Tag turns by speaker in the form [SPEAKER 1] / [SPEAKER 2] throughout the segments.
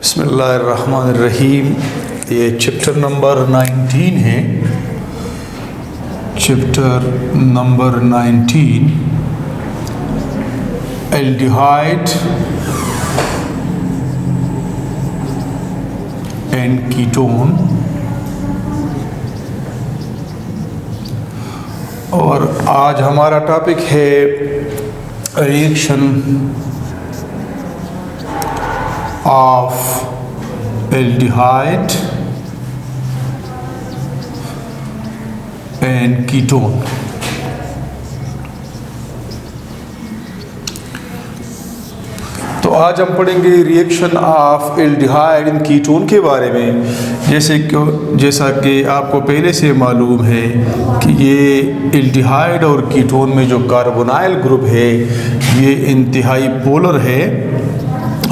[SPEAKER 1] बिस्मिल्लाहिर्रहमानिर्रहीम। ये chapter number 19 है। Chapter number 19 aldehyde and ketone. और आज हमारा टॉपिक है reaction of aldehyde and ketone। तो आज हम पढ़ेंगे reaction of aldehyde and ketone के बारे में। जैसा कि आपको पहले से मालूम है कि ये एल्डिहाइड और कीटोन में जो कार्बोनाइल ग्रुप है ये इंतहाई पोलर है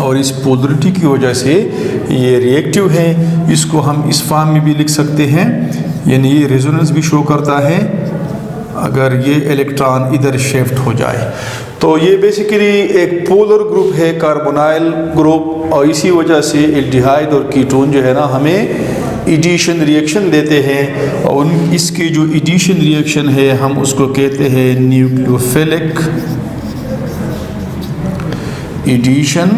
[SPEAKER 1] और इस पोलरिटी की वजह से ये रिएक्टिव है। इसको हम इस फॉर्म में भी लिख सकते हैं, यानी ये रेजोनेंस भी शो करता है अगर ये इलेक्ट्रॉन इधर शिफ्ट हो जाए। तो ये बेसिकली एक पोलर ग्रुप है, कार्बोनाइल ग्रुप, और इसी वजह से एल्डिहाइड और कीटोन जो है ना हमें एडिशन रिएक्शन देते हैं। और इसके जो एडिशन रिएक्शन है हम उसको कहते हैं न्यूक्लियोफिलिक एडिशन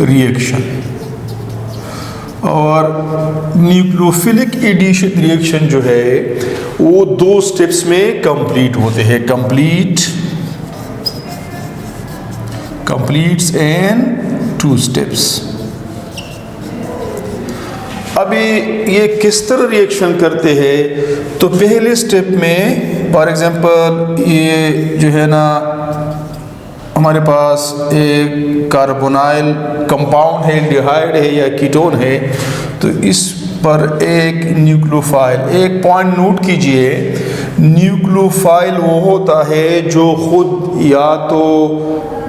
[SPEAKER 1] रिएक्शन। और न्यूक्लियोफिलिक एडिशन रिएक्शन जो है वो दो स्टेप्स में कंप्लीट होते हैं, कंप्लीट्स इन 2 स्टेप्स। अभी ये किस तरह रिएक्शन करते हैं, तो पहले स्टेप में फॉर एग्जांपल ये जो है ना हमारे पास एक कार्बोनाइल कंपाउंड है, एल्डिहाइड है या कीटोन है, तो इस पर एक न्यूक्लियोफाइल, एक पॉइंट नोट कीजिए, न्यूक्लियोफाइल वो होता है जो खुद या तो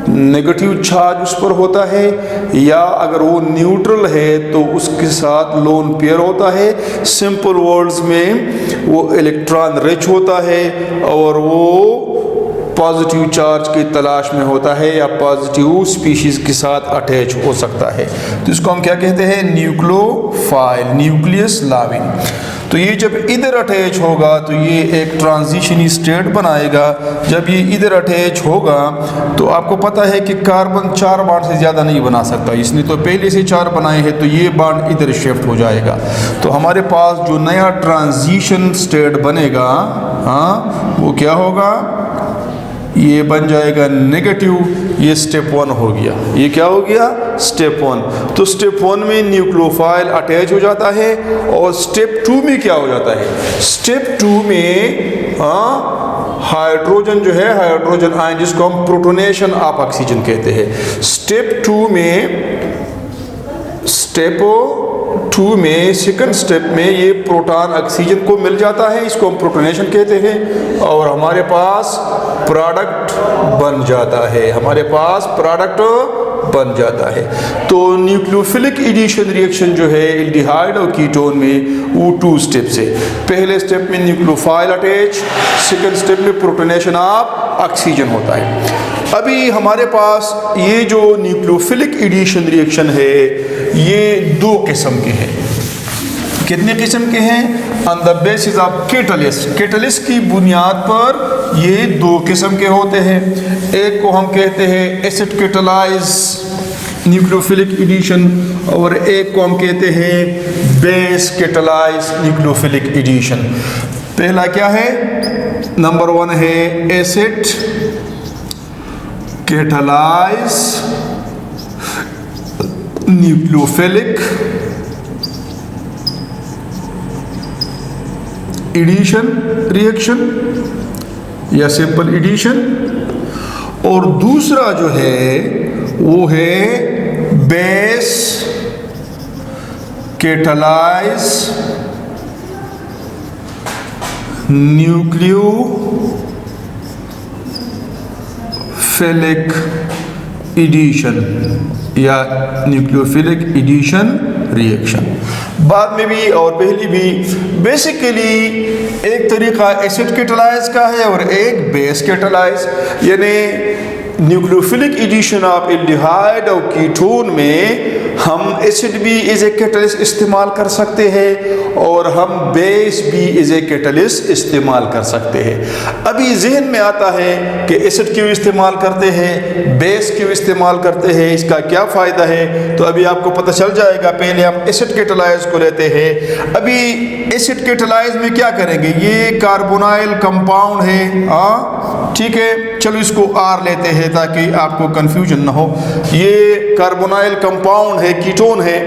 [SPEAKER 1] नेगेटिव चार्ज उस पर होता है या अगर वो न्यूट्रल है तो उसके साथ लोन पेयर होता है। सिंपल वर्ड्स में वो इलेक्ट्रॉन रिच होता है और वो पॉजिटिव चार्ज की तलाश में होता है या पॉजिटिव स्पीशीज के साथ अटैच हो सकता है। तो इसको हम क्या कहते हैं, न्यूक्लियोफाइल, न्यूक्लियस लाविंग। तो ये जब इधर अटैच होगा तो ये एक ट्रांजिशन स्टेट बनाएगा। जब ये इधर अटैच होगा तो आपको पता है कि कार्बन 4 बॉन्ड से ज़्यादा नहीं बना सकता, इसने तो पहले से 4 बनाए हैं, तो ये बॉन्ड इधर शिफ्ट हो जाएगा। तो हमारे पास जो नया ट्रांजिशन स्टेट बनेगा वो क्या होगा, ये बन जाएगा नेगेटिव। ये स्टेप 1 हो गया। ये क्या हो गया, स्टेप 1। तो स्टेप 1 में न्यूक्लियोफाइल अटैच हो जाता है। और स्टेप 2 में क्या हो जाता है, स्टेप 2 में हाइड्रोजन जो है, हाइड्रोजन आयन जिसको हम प्रोटोनेशन ऑफ ऑक्सीजन कहते हैं, स्टेप 2 में सेकंड स्टेप में ये प्रोटॉन ऑक्सीजन को मिल जाता है, इसको हम प्रोटोनेशन कहते हैं, और हमारे पास प्रोडक्ट बन जाता है। तो न्यूक्लियोफिलिक एडिशन रिएक्शन जो है एल्डिहाइड और कीटोन में वो 2 स्टेप्स है। पहले स्टेप में न्यूक्लियोफाइल अटैच, सेकंड स्टेप में प्रोटोनेशन ऑफ ऑक्सीजन होता है। अभी हमारे पास ये जो न्यूक्लियोफिलिक एडिशन रिएक्शन है ये 2 किस्म के हैं। कितने किस्म के हैं, on the basis of catalyst, catalyst की बुनियाद पर ये 2 किस्म के होते हैं। एक को हम कहते हैं एसिड कैटलाइज न्यूक्लियोफिलिक एडिशन और एक को हम कहते हैं बेस कैटलाइज न्यूक्लियोफिलिक एडिशन। पहला क्या है, नंबर 1 है acid catalyse nucleophilic addition reaction या सिंपल एडिशन। और दूसरा जो है वो है बेस कैटलाइज न्यूक्लियोफिलिक एडिशन या न्यूक्लियोफिलिक एडिशन रिएक्शन। बाद में भी और पहली भी बेसिकली एक तरीका एसिड कैटलाइज का है और एक बेस कैटलाइज, यानी न्यूक्लियोफिलिक एडिशन ऑफ एल्डिहाइड और कीटोन में हम एसिड भी एज ए कैटलिस्ट इस्तेमाल कर सकते हैं और हम बेस भी एज ए कैटलिस्ट इस्तेमाल कर सकते हैं। अभी जहन में आता है कि एसिड क्यों इस्तेमाल करते हैं, बेस क्यों इस्तेमाल करते हैं, इसका क्या फ़ायदा है, तो अभी आपको पता चल जाएगा। पहले हम एसिड कैटलाइज को लेते हैं। अभी एसिड कैटलाइज में क्या करेंगे, ये कार्बोनाइल कंपाउंड है, हाँ ठीक है, चलो इसको आर लेते हैं ताकि आपको कंफ्यूजन ना हो। ये कार्बोनाइल कंपाउंड है, कीटोन है।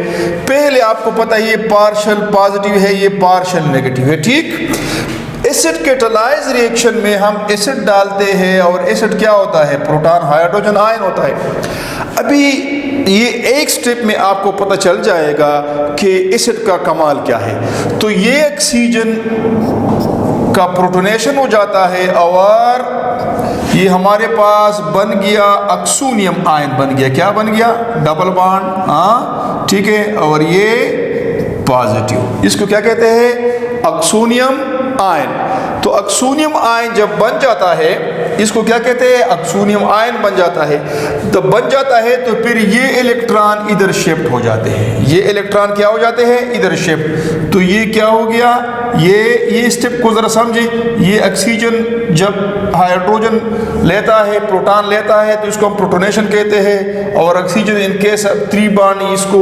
[SPEAKER 1] पहले आपको पता है ये पार्शियल पॉजिटिव है, ये पार्शियल नेगेटिव है, ठीक। एसिड कैटलाइज रिएक्शन में हम एसिड डालते हैं और एसिड क्या होता है, प्रोटॉन हाइड्रोजन आयन होता है। अभी ये एक स्टेप में आपको पता चल जाएगा कि एसिड का कमाल क्या है। तो ये ऑक्सीजन का प्रोटोनेशन हो जाता है और ये हमारे पास बन गया ऑक्सोनियम आयन बन गया। क्या बन गया, डबल बॉन्ड, हाँ ठीक है, और ये पॉजिटिव, इसको क्या कहते हैं, ऑक्सोनियम आयन। तो ऑक्सोनियम आयन जब बन जाता है, इसको क्या कहते हैं, ऑक्सोनियम आयन बन जाता है। तो बन जाता है तो फिर ये इलेक्ट्रॉन इधर शिफ्ट हो जाते हैं, ये इलेक्ट्रॉन क्या हो जाते हैं, इधर शिफ्ट। तो ये क्या हो गया, ये स्टेप को जरा समझे। ये ऑक्सीजन जब हाइड्रोजन लेता है, प्रोटॉन लेता है, तो इसको हम प्रोटोनेशन कहते हैं। और ऑक्सीजन इन केस 3 बॉन्ड, इसको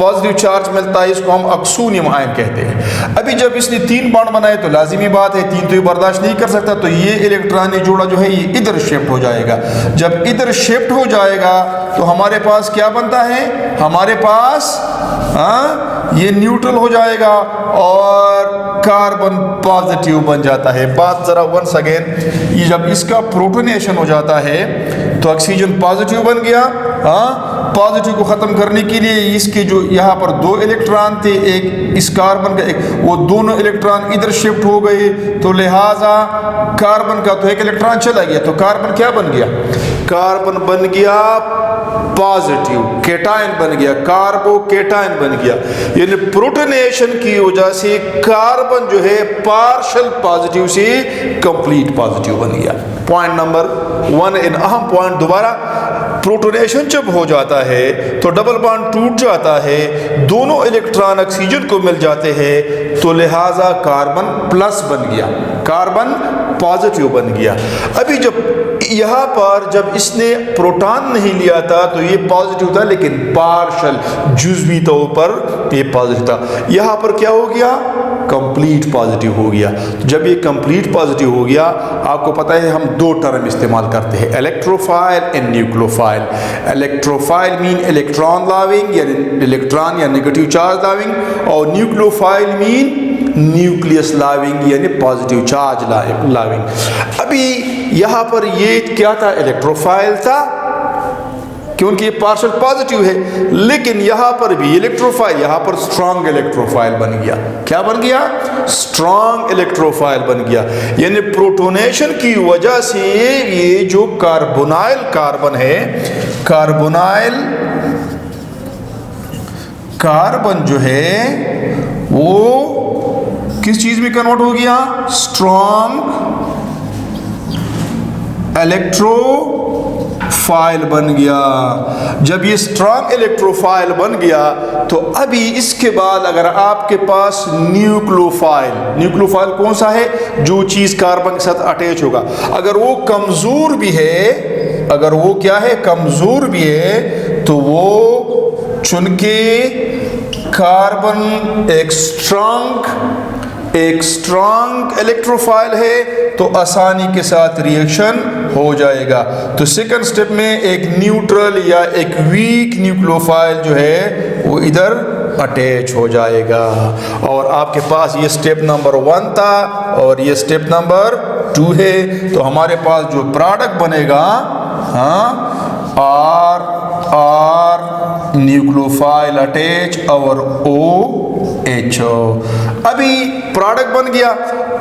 [SPEAKER 1] पॉजिटिव चार्ज मिलता है, इसको हम ऑक्सोनियम आयन कहते हैं। अभी जब इसने 3 बॉन्ड बनाए तो लाजिमी बात है 3 तो ये बर्दाश्त नहीं कर सकता, तो ये इलेक्ट्रॉन जोड़ा जो है ये इधर शिफ्ट हो जाएगा। जब इधर शिफ्ट हो जाएगा तो हमारे पास क्या बनता है, हमारे पास ये न्यूट्रल हो जाएगा और कार्बन पॉजिटिव बन जाता है। बात जरा वंस अगेन, ये जब इसका प्रोटोनेशन हो जाता है तो ऑक्सीजन पॉजिटिव बन गया। पॉजिटिव को ख़त्म करने के लिए इसके जो यहाँ पर 2 इलेक्ट्रॉन थे, एक इस कार्बन का, एक वो दोनों इलेक्ट्रॉन इधर शिफ्ट हो गए, तो लिहाजा कार्बन का तो एक इलेक्ट्रॉन चला गया, तो कार्बन क्या बन गया, कार्बन बन गया पॉजिटिव, केटायन बन गया, कार्बो केटायन बन गया। यानी प्रोटोनेशन की वजह से कार्बन जो है पार्शियल पॉजिटिव से कंप्लीट पॉजिटिव बन गया। पॉइंट नंबर 1 इन अहम पॉइंट, दोबारा प्रोटोनेशन जब हो जाता है तो डबल बॉन्ड टूट जाता है, दोनों इलेक्ट्रॉन ऑक्सीजन को मिल जाते हैं, तो लिहाजा कार्बन प्लस बन गया, कार्बन पॉजिटिव बन गया। अभी जब यहाँ पर जब इसने प्रोटॉन नहीं लिया था तो ये पॉजिटिव था, लेकिन पार्शियल जुज़वी तौर पर ये पॉजिटिव था। यहाँ पर क्या हो गया, कंप्लीट पॉजिटिव हो गया। जब ये कंप्लीट पॉजिटिव हो गया, आपको पता है हम 2 टर्म इस्तेमाल करते हैं, electrophile and nucleophile. Electrophile mean electron loving या इलेक्ट्रॉन या नेगेटिव चार्ज लाविंग, और न्यूक्लियोफाइल मीन न्यूक्लियस लाविंग यानी पॉजिटिव चार्ज लाविंग। अभी यहाँ पर ये क्या था, इलेक्ट्रोफाइल था क्योंकि ये पार्शियल पॉजिटिव है, लेकिन यहाँ पर भी इलेक्ट्रोफाइल, यहाँ पर स्ट्रॉन्ग इलेक्ट्रोफाइल बन गया। क्या बन गया, स्ट्रॉन्ग इलेक्ट्रोफाइल बन गया। यानी प्रोटोनेशन की वजह से ये जो कार्बोनाइल कार्बन है, कार्बोनाइल कार्बन जो है वो किस चीज में कन्वर्ट हो गया, स्ट्रॉन्ग इलेक्ट्रोफाइल बन गया। जब ये स्ट्रॉन्ग इलेक्ट्रोफाइल बन गया तो अभी इसके बाद अगर आपके पास न्यूक्लियोफाइल, न्यूक्लियोफाइल कौन सा है, जो चीज कार्बन के साथ अटैच होगा, अगर वो कमजोर भी है, अगर वो क्या है, कमजोर भी है, तो वो चुनके कार्बन एक स्ट्रॉन्ग इलेक्ट्रोफाइल है तो आसानी के साथ रिएक्शन हो जाएगा। तो सेकंड स्टेप में एक न्यूट्रल या एक वीक न्यूक्लियोफाइल जो है वो इधर अटैच हो जाएगा। और आपके पास ये स्टेप नंबर 1 था और ये स्टेप नंबर 2 है। तो हमारे पास जो प्रोडक्ट बनेगा, आर न्यूक्लियोफाइल अटैच और OHO। अभी प्रोडक्ट बन गया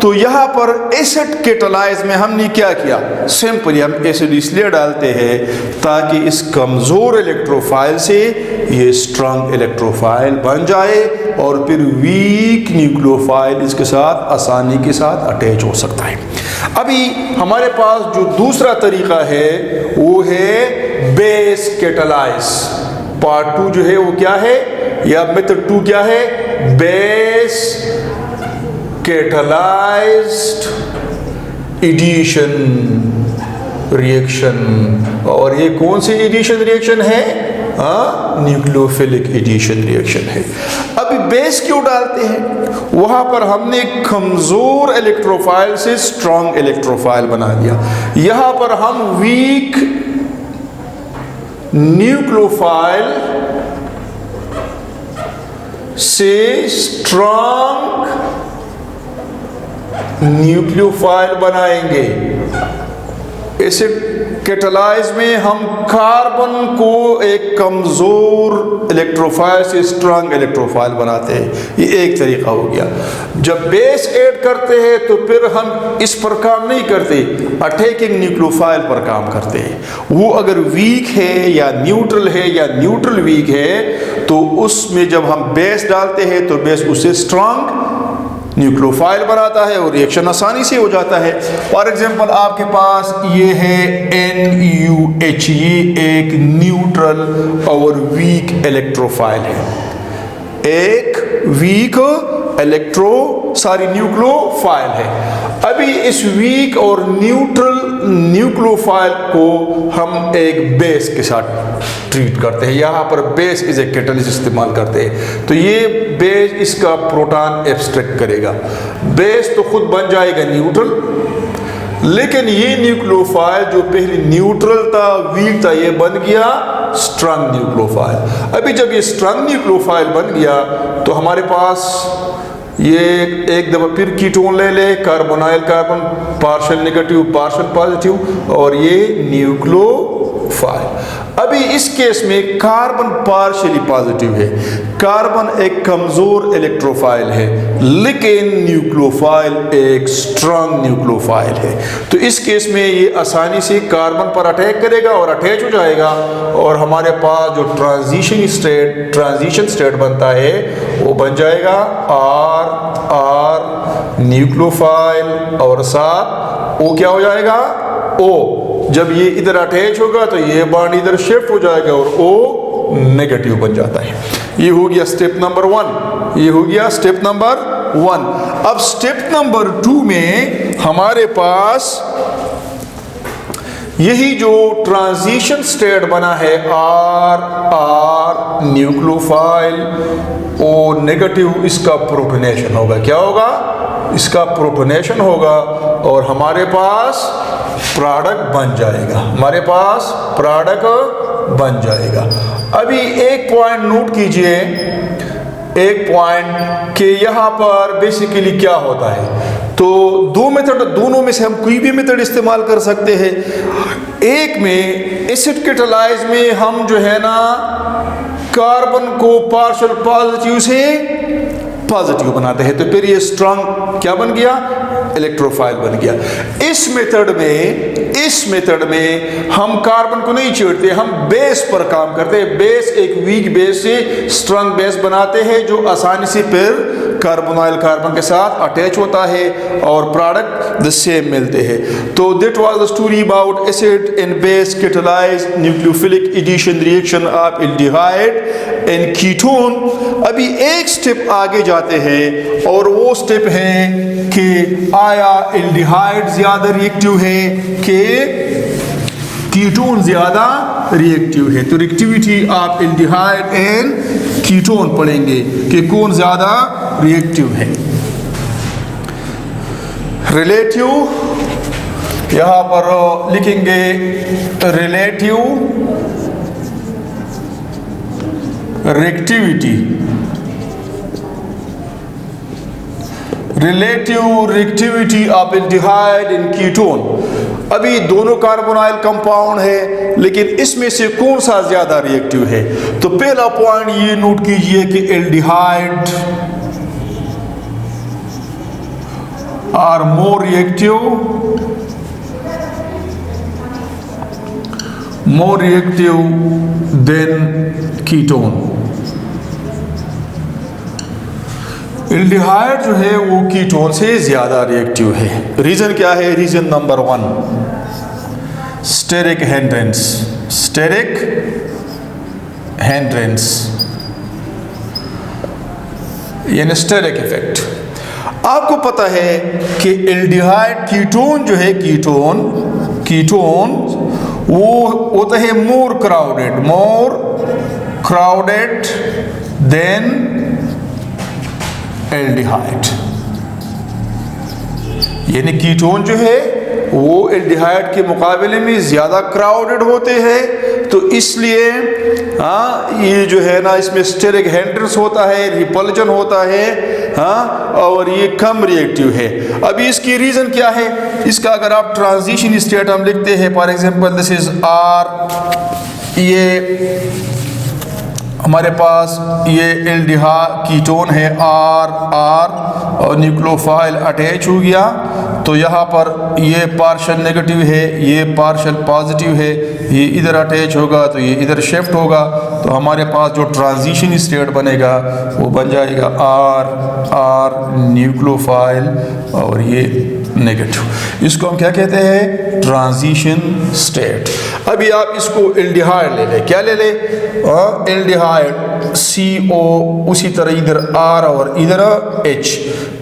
[SPEAKER 1] तो यहाँ पर एसिड कैटलाइज में हमने क्या किया, सिंपली हम एसिड इसलिए डालते हैं ताकि इस कमज़ोर इलेक्ट्रोफाइल से ये स्ट्रॉन्ग इलेक्ट्रोफाइल बन जाए और फिर वीक न्यूक्लियोफाइल इसके साथ आसानी के साथ अटैच हो सकता है। अभी हमारे पास जो दूसरा तरीका है वो है बेस कैटालाइज। पार्ट 2 जो है वो क्या है, या मेथड 2 क्या है, बेस कैटालाइज्ड एडिशन रिएक्शन। और ये कौन सी एडिशन रिएक्शन है, न्यूक्लियोफिलिक एडिशन रिएक्शन है। अभी बेस क्यों डालते हैं, वहां पर हमने कमजोर इलेक्ट्रोफाइल से स्ट्रॉन्ग इलेक्ट्रोफाइल बना दिया। यहां पर हम वीक न्यूक्लियोफाइल से स्ट्रॉन्ग न्यूक्लियोफाइल बनाएंगे। एसिड कैटालाइज में हम कार्बन को एक कमजोर इलेक्ट्रोफाइल से स्ट्रॉन्ग इलेक्ट्रोफाइल बनाते हैं। ये एक तरीका हो गया। जब बेस ऐड करते हैं तो फिर हम इस पर काम नहीं करते, अटैकिंग न्यूक्लियोफाइल पर काम करते हैं। वो अगर वीक है या न्यूट्रल वीक है तो उसमें जब हम बेस डालते हैं तो बेस उसे स्ट्रॉन्ग न्यूक्लियोफाइल बनाता है और रिएक्शन आसानी से हो जाता है। फॉर एग्जांपल आपके पास ये है NuH, ये एक न्यूट्रल और वीक इलेक्ट्रोफाइल है, एक वीक न्यूक्लियोफाइल है। अभी इस वीक और न्यूट्रल न्यूक्लियोफाइल को हम एक बेस के साथ ट्रीट करते हैं। यहाँ पर बेस इज ए कैटलिस्ट इस्तेमाल करते हैं। तो ये बेस इसका प्रोटॉन एब्स्ट्रैक्ट करेगा। बेस तो खुद बन जाएगा न्यूट्रल, लेकिन ये न्यूक्लियोफाइल जो पहले न्यूट्रल था, वीक था, ये बन गया स्ट्रॉन्ग न्यूक्लियोफाइल। अभी जब ये स्ट्रॉन्ग न्यूक्लियोफाइल बन गया तो हमारे पास ये एक दफा फिर कीटोन ले ले, carbonyl carbon, partial negative partial positive, और ये न्यूक्लियोफाइल। अभी इस केस में कार्बन पार्शियली पॉजिटिव है, कार्बन एक कमजोर इलेक्ट्रोफाइल है, लेकिन न्यूक्लियोफाइल एक स्ट्रॉन्ग न्यूक्लियोफाइल है। तो इस केस में ये आसानी से कार्बन पर अटैक करेगा और अटैच हो जाएगा, और हमारे पास जो ट्रांजिशन स्टेट बनता है वो बन जाएगा R न्यूक्लियोफाइल, और साथ O क्या हो जाएगा, O। जब ये इधर अटैच होगा तो ये बॉन्ड इधर शिफ्ट हो जाएगा और O नेगेटिव बन जाता है। ये हो गया स्टेप नंबर 1, ये हो गया स्टेप नंबर 1। अब स्टेप नंबर 2 में हमारे पास यही जो ट्रांजिशन स्टेट बना है R न्यूक्लियोफाइल O नेगेटिव, इसका प्रोटोनेशन होगा। क्या होगा, इसका प्रोटोनेशन होगा और हमारे पास प्रोडक्ट बन जाएगा, हमारे पास प्रोडक्ट बन जाएगा। अभी एक पॉइंट नोट कीजिए, एक पॉइंट कि यहाँ पर बेसिकली क्या होता है। तो दो मेथड, दोनों में से हम कोई भी मेथड इस्तेमाल कर सकते हैं। एक में एसिड कैटालाइज में हम जो है ना कार्बन को पार्शियल पॉजिटिव से पॉजिटिव बनाते हैं, तो फिर ये स्ट्रॉन्ग क्या बन गया, इलेक्ट्रोफाइल बन गया। इस मेथड में हम कार्बन को नहीं छेड़ते, हम बेस पर काम करते हैं। बेस एक वीक बेस से स्ट्रॉन्ग बेस बनाते हैं जो आसानी से फिर कार्बोनाइल कार्बन के साथ अटैच होता है और प्रोडक्ट द सेम मिलते हैं। तो that was the story about acid and base catalysed nucleophilic addition reaction of aldehyde and ketone. अभी एक स्टेप आगे जाते हैं और वो स्टेप है कि आया एल्डिहाइड ज्यादा रिएक्टिव है कि कीटोन ज्यादा रिएक्टिव है। तो reactivity of aldehyde and ketone पढ़ेंगे कि कौन ज्यादा रिएक्टिव है। रिलेटिव यहां पर लिखेंगे relative reactivity, relative reactivity of aldehyde and ketone. अभी दोनों कार्बोनाइल कंपाउंड है, लेकिन इसमें से कौन सा ज्यादा रिएक्टिव है। तो पहला पॉइंट ये नोट कीजिए कि aldehyde are more reactive than ketone. Aldehyde जो है वो कीटोन से ज़्यादा रिएक्टिव है। रीज़न क्या है? Reason number 1, steric hindrance. Steric hindrance यानी स्टेरिक इफेक्ट। आपको पता है कि एल्डिहाइड कीटोन जो है, कीटोन वो होता है मोर क्राउडेड देन एल्डिहाइड। यानी कीटोन जो है वो एल्डिहाइड के मुकाबले में ज़्यादा क्राउडेड होते हैं, तो इसलिए ये जो है ना, इसमें स्टेरिक हिंड्रेंस होता है, रिपल्जन होता है, और ये कम रिएक्टिव है। अभी इसकी रीज़न क्या है? इसका अगर आप ट्रांजिशन स्टेट हम लिखते हैं, for example this is R, ये हमारे पास ये एल्डिहाइड कीटोन है आर और न्यूक्लियोफाइल अटैच हो गया, तो यहाँ पर ये पार्शियल नेगेटिव है, ये पार्शियल पॉजिटिव है, ये इधर अटैच होगा तो ये इधर शिफ्ट होगा, तो हमारे पास जो ट्रांजिशन स्टेट बनेगा वो बन जाएगा आर न्यूक्लियोफाइल और ये नेगेटिव। इसको हम क्या कहते हैं? Transition state. अभी आप इसको एल्डिहाइड ले लें, क्या ले लें? एल्डिहाइड CO, उसी तरह इधर R और इधर H,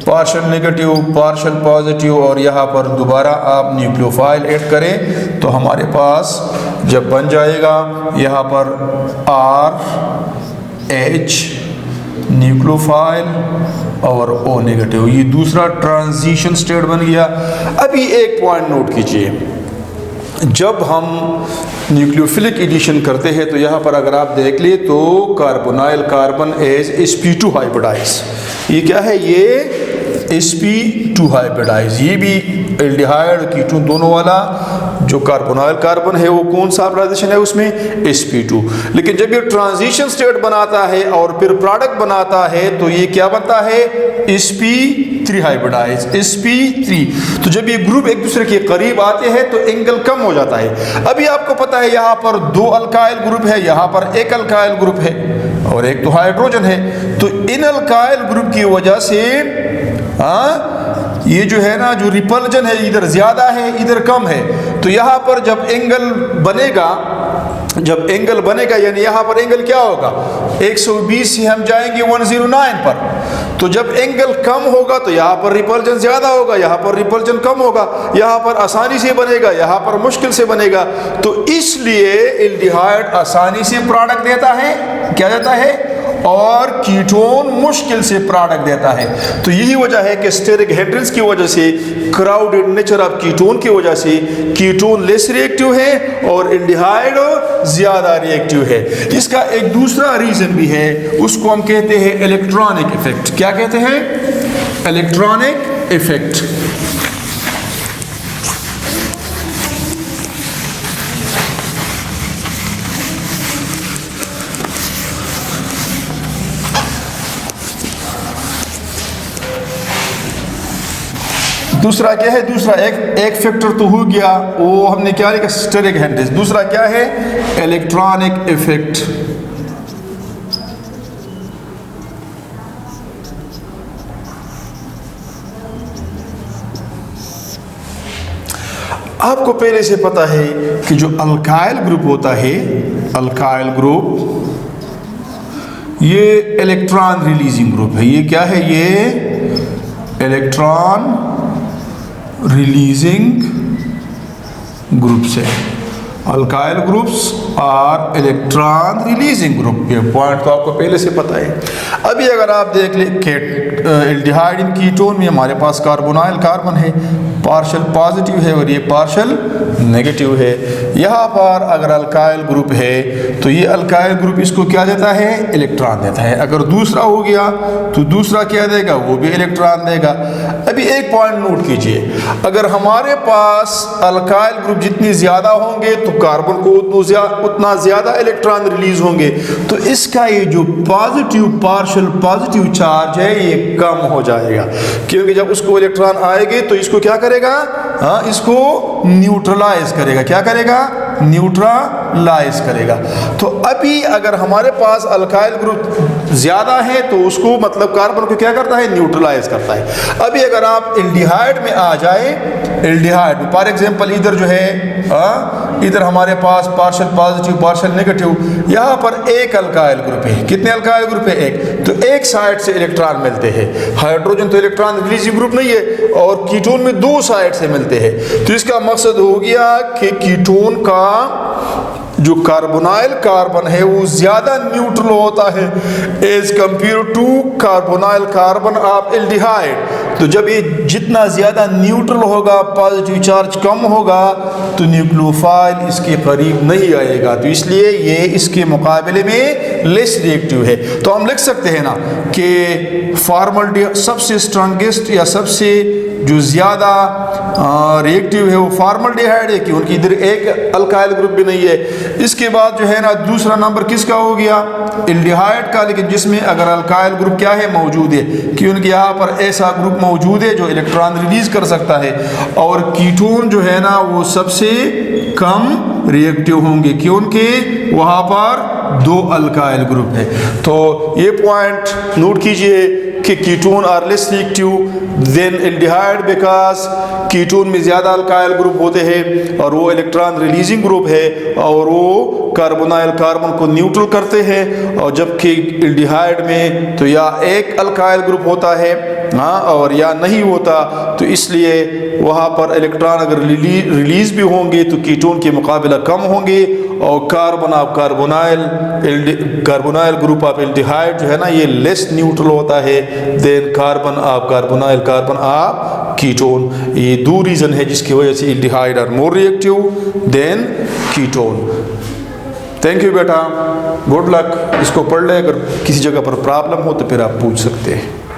[SPEAKER 1] partial negative partial positive, और यहाँ पर दोबारा आप न्यूक्लियोफाइल ऐड करें तो हमारे पास जब बन जाएगा यहाँ पर RH न्यूक्लियोफाइल और O नेगेटिव, ये दूसरा ट्रांजिशन स्टेट बन गया। अभी एक पॉइंट नोट कीजिए, जब हम न्यूक्लियोफिलिक एडिशन करते हैं तो यहाँ पर अगर आप देख ले तो carbonyl carbon as sp2 hybridise, ये क्या है? ये sp2 हाइब्रिडाइज, ये भी एल्डिहाइड कीटोन दोनों वाला जो कार्बोनाइल कार्बन है वो कौन सा हाइब्रिडाइजेशन है उसमें? sp2। लेकिन जब ये ट्रांजिशन स्टेट बनाता है और फिर प्रोडक्ट बनाता है तो ये क्या बनता है? sp3 hybridise, sp3। तो जब ये ग्रुप एक दूसरे के करीब आते हैं तो एंगल कम हो जाता है। अभी आपको पता है यहाँ पर 2 अल्काइल ग्रुप है, यहाँ पर एक अल्काइल ग्रुप है और एक तो हाइड्रोजन है, तो इन अल्काइल ग्रुप की वजह से ये जो है ना, जो रिपल्जन है इधर ज़्यादा है इधर कम है, तो यहाँ पर जब एंगल बनेगा यानी यहाँ पर एंगल क्या होगा? 120 से हम जाएंगे 109 पर, तो जब एंगल कम होगा तो यहाँ पर रिपल्जन ज़्यादा होगा, यहाँ पर रिपल्जन कम होगा, यहाँ पर आसानी से बनेगा, यहाँ पर मुश्किल से बनेगा। तो इसलिए एल्डिहाइड आसानी से प्रोडक्ट देता है, क्या देता है? और कीटोन मुश्किल से प्रोडक्ट देता है। तो यही वजह है कि स्टेरिक हिंड्रेंस की वजह से, क्राउडेड नेचर ऑफ कीटोन की वजह से कीटोन लेस रिएक्टिव है और एल्डिहाइड ज़्यादा रिएक्टिव है। इसका एक दूसरा रीज़न भी है, उसको हम कहते हैं इलेक्ट्रॉनिक इफेक्ट। क्या कहते हैं? Electronic effect. दूसरा क्या है? दूसरा एक फैक्टर तो हो गया, वो हमने क्या लिखा? Steric hindrance. दूसरा क्या है? Electronic effect. आपको पहले से पता है कि जो अल्काइल ग्रुप होता है, अल्काइल ग्रुप ये इलेक्ट्रॉन रिलीजिंग ग्रुप है। ये क्या है? ये इलेक्ट्रॉन रिलीजिंग ग्रुप्स है। अल्काइल ग्रुप्स और इलेक्ट्रॉन रिलीजिंग ग्रुप, ये पॉइंट तो आपको पहले से पता है। अभी अगर आप देख ले एल्डिहाइड इन कीटोन में हमारे पास कार्बोनाइल कार्बन है, पार्शियल पॉजिटिव है और ये पार्शियल नेगेटिव है। यहाँ पर अगर अल्काइल ग्रुप है तो ये अल्काइल ग्रुप इसको क्या देता है? इलेक्ट्रॉन देता है। अगर दूसरा हो गया तो दूसरा क्या देगा? वो भी इलेक्ट्रॉन देगा। अभी एक पॉइंट नोट कीजिए, अगर हमारे पास अल्काइल ग्रुप जितनी ज़्यादा होंगे तो कार्बन को उतना ज़्यादा इलेक्ट्रॉन रिलीज होंगे, तो इसका ये जो पॉजिटिव पार्शियल पॉजिटिव चार्ज है ये कम हो जाएगा, क्योंकि जब उसको इलेक्ट्रॉन आएंगे तो इसको क्या करेगा? इसको न्यूट्रलाइज करेगा। क्या करेगा? न्यूट्रलाइज करेगा। तो अभी अगर हमारे पास अल्काइल ग्रुप ज़्यादा है तो उसको मतलब कार्बन को क्या करता है, न्यूट्रलाइज करता है। अभी अगर आप एल्डिहाइड में आ जाए, एल्डिहाइड में फॉर एग्जांपल इधर जो है इधर हमारे पास पार्शियल पॉजिटिव पार्शियल नेगेटिव, यहाँ पर एक अल्काइल ग्रुप है। कितने अल्काइल ग्रुप है, एक। तो एक साइड से इलेक्ट्रॉन मिलते हैं, हाइड्रोजन तो इलेक्ट्रॉन रिलीजिंग ग्रुप नहीं है, और कीटोन में दो साइड से मिलते हैं। तो इसका मकसद हो गया कि कीटोन का जो कार्बोनाइल कार्बन है वो ज्यादा न्यूट्रल होता है as compare to carbonyl carbon of aldehyde. तो जब ये जितना ज्यादा न्यूट्रल होगा, पॉजिटिव चार्ज कम होगा, तो न्यूक्लियोफाइल इसके करीब नहीं आएगा, तो इसलिए ये इसके मुकाबले में लेस रिएक्टिव है। तो हम लिख सकते हैं ना कि फॉर्मल्डिहाइड सबसे स्ट्रॉन्गेस्ट या सबसे जो ज़्यादा रिएक्टिव है वो फॉर्मल्डिहाइड है, कि उनकी इधर एक अल्काइल ग्रुप भी नहीं है। इसके बाद जो है ना दूसरा नंबर किसका हो गया, एल्डिहाइड का, लेकिन जिसमें अगर अल्काइल ग्रुप क्या है, मौजूद है, कि उनके यहाँ पर ऐसा ग्रुप मौजूद है जो इलेक्ट्रॉन रिलीज कर सकता है। और कीटोन जो है ना वो सबसे कम रिएक्टिव होंगे, कि उनके वहाँ पर दो अल्काइल ग्रुप है। तो ये पॉइंट नोट कीजिए कि ketone are less reactive than aldehyde because ketone में ज़्यादा अल्काइल ग्रुप होते हैं और वो इलेक्ट्रॉन रिलीजिंग ग्रुप है और वो कार्बोनाइल कार्बन को न्यूट्रल करते हैं। और जबकि एल्डिहाइड में तो या एक अल्काइल ग्रुप होता है और या नहीं होता, तो इसलिए वहाँ पर इलेक्ट्रॉन अगर रिलीज भी होंगे तो कीटोन के मुकाबला कम होंगे। और carbon of carbonyl group of aldehyde जो है ना ये लेस न्यूट्रल होता है than carbon of carbonyl carbon of ketone. ये दो रीज़न है जिसकी वजह से aldehyde are more reactive than ketone. Thank you बेटा, गुड लक। इसको पढ़ ले, अगर किसी जगह पर प्रॉब्लम हो तो फिर आप पूछ सकते हैं।